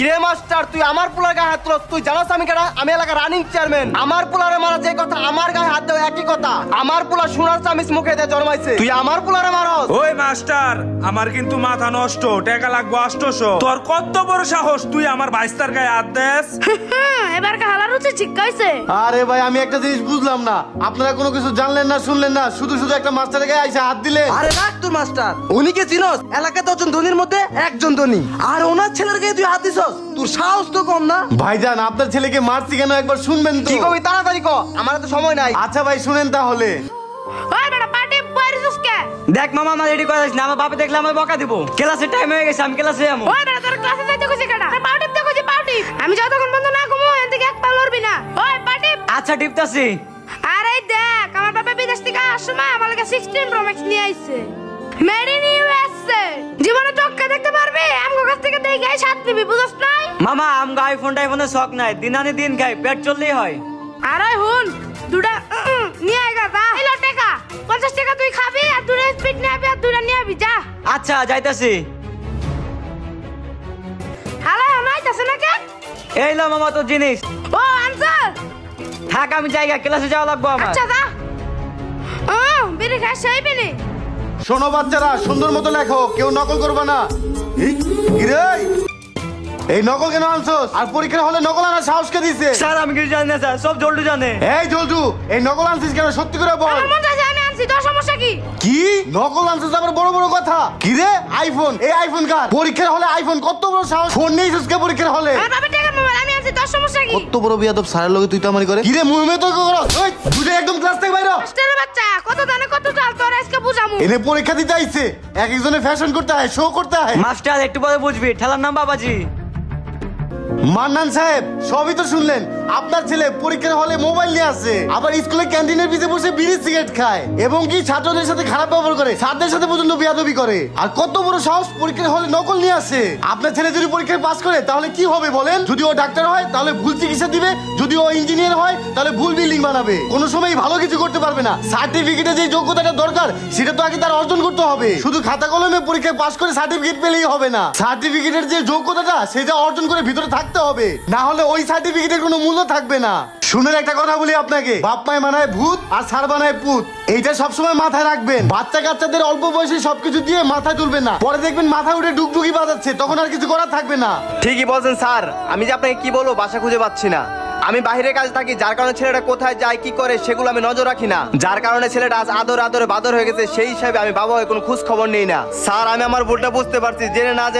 কিরে মাস্টার, তুই আমার পোলার গায়ে হাত তুলস? তুই জানোস আমি কেডা? আমি এলাকার রানিং চেয়ারম্যান। আমার পোলারে মারা যে কথা, আমার গায়ে হাত দেওয়া একই কথা। আমার পোলা সোনার চামিচ মুখে দিয়ে জন্মাইছে, তুই আমার পোলারে মারস? ওই মাস্টার, আমার কিন্তু মাথা নষ্ট, টাকা লাগবে 800। তোর কত বড় সাহস, তুই আমার ভাইস্তার গায়ে হাত দেস? এবার হালার উচিত ঠিক কইছে। আরে ভাই, আমি একটা জিনিস বুঝলাম না, আপনারা কোনো কিছু জানলেন না, শুনলেন না, শুধু শুধু একটা মাস্টারের গায়ে আইসা হাত দিলে। আরে রাখ তোর মাস্টার, উনি কে চিনস? এলাকায় 10 জন ধনীর মধ্যে একজন ধনী, আর ওনার ছেলের গায়ে তুই হাত দিছস? তোর সাহস তো কম না? ভাইজান, আপনার ছেলেকে মারছি কেন একবার শুনবেন তো? কি কবি তাড়াতাড়ি কো, আমার তো সময় নাই। আচ্ছা ভাই, শুনেন তাহলে। ওই বেটা পার্টি বাইরেছিস কে? দেখ মামা, আমার রেডি করাইছ না, আমার বাপে দেখলে আমার বকা দিব। ক্লাসের টাইম হয়ে গেছে, আমি ক্লাসে যাবো। ওই বেটা তোর ক্লাসে যাইতে কইছে কেডা? পার্টি তে কইছে পার্টি। আমি যতক্ষণ বন্ধ না ঘুমো এন থেকে এক পা লড়বি না। ওই পার্টি। আচ্ছা টিপতাছি। আরে দেখ, আমার বাবা বিদেশ থেকে আসার সময় আমার লাগে 16 Pro Max নিয়ে আইছে, মেড ইন ইউএসএ। জীবনে চোখে দেখতে পারবি, আমগো কাছ থেকে দেখে সাত নিবি, বুঝছ নাই? মামা, আমগো আইফোন টাইফোনের শখ নাই, দিন আনি দিন খাই, পেট চললেই হয়। আরে হুন, দুটা নিয়ে আইগা যা। এলো টাকা 50 টাকা তুই খাবি, আর দুটা স্পিড নিয়ে আবি, আর দুটা নিয়ে আবি, যা। আচ্ছা যাইতাছি। হ্যালো, নাইতাছে না কে? এই লো মামা তোর জিনিস। ও আনসার। থাক, আমি জায়গা ক্লাসে যাওয়া লাগবো আমার। আচ্ছা যা। বিড়ি খাস সেই বিড়ি। শোনো বাচ্চারা, সুন্দর মতো লেখো, কেউ নকল করবে না। এই নকল কেন আনছোস? আর পরীক্ষার হলে নকল আনার সাহস কে দিছে? স্যার আমি কিছু জানি না স্যার, সব জল্টু জানে। এই জলটু, এই নকল আনছিস কেন? সত্যি করে বল। আমার মন চাইছে আমি আনছি, তোর সমস্যা কি? কি নকল আনছিস আবার বড় বড় কথা? কি রে আইফোন? এই আইফোন কার? পরীক্ষার হলে আইফোন? কত বড় সাহস! ফোন নিয়েছিস কে পরীক্ষার হলে? আমার বাবার টাকার মোবাইল আমি আনছি, তোর সমস্যা কি? কত বড় বিয়াদব স্যারের লগে তুই তামারি করে? কি রে মুহমে তো করস? ওই তুই একদম ক্লাস থেকে বাইরে হ। মাস্টারের বাচ্চা, কত জানে কত চাল, তোর আজকে বুঝামু। এনে পরীক্ষা দিতে আইছে, এক একজনের ফ্যাশন করতে হয়, শো করতে হয়। মাস্টার একটু পরে বুঝবি, ঠেলার নাম বাবাজি। মান্নান সাহেব, সবই তো শুনলেন। আপনার ছেলে পরীক্ষার হলে মোবাইল নিয়ে আসে, আবার স্কুলে ক্যান্টিনের পিছে বসে বিড়ি সিগারেট খায়, এবং কি ছাত্রদের সাথে খারাপ ব্যবহার করে, স্যারদের সাথে পর্যন্ত বেয়াদবি করে। আর কত বড় সাহস পরীক্ষার হলে নকল নিয়ে আসে। আপনার ছেলে যদি পরীক্ষায় পাস করে তাহলে কি হবে বলেন? যদি ও ডাক্তার হয় তাহলে ভুল চিকিৎসা দিবে, যদি ও ইঞ্জিনিয়ার হয় তাহলে ভুল বিল্ডিং বানাবে, কোনো সময় ভালো কিছু করতে পারবে না। সার্টিফিকেটে যে যোগ্যতাটা দরকার সেটা তো আগে তার অর্জন করতে হবে। শুধু খাতা কলমে পরীক্ষায় পাস করে সার্টিফিকেট পেলেই হবে না। সার্টিফিকেটের যে যোগ্যতাটা সেটা অর্জন করে ভিতরে থাকতে হবে, না হলে ওই সার্টিফিকেটের কোনো মূল্য থাকবে না। শুনেন একটা কথা বলি আপনাকে, বাপ মায় বানায় ভূত আর স্যার বানায় পুত, এইটা সবসময় মাথায় রাখবেন। বাচ্চা কাচ্চাদের অল্প বয়সে সবকিছু দিয়ে মাথায় তুলবেন না, পরে দেখবেন মাথা উঠে ডুগডুগি বাজাচ্ছে, তখন আর কিছু করার থাকবে না। ঠিকই বলছেন স্যার, আমি যে আপনাকে কি বলবো বাসা খুঁজে পাচ্ছি না। আমি বাইরে কাজ থাকি, যার কারণে ছেলেটা কোথায় যায় কি করে সেগুলো আমি নজর রাখি না, যার কারণে ছেলেটা আজ আদরে বাদর হয়ে গেছে। সেই হিসাবে আমি বাবা হয়ে কোনো খোঁজ খবর নেই না। স্যার, আমি আমার ভুলটা বুঝতে পারছি, জেনে না জেনে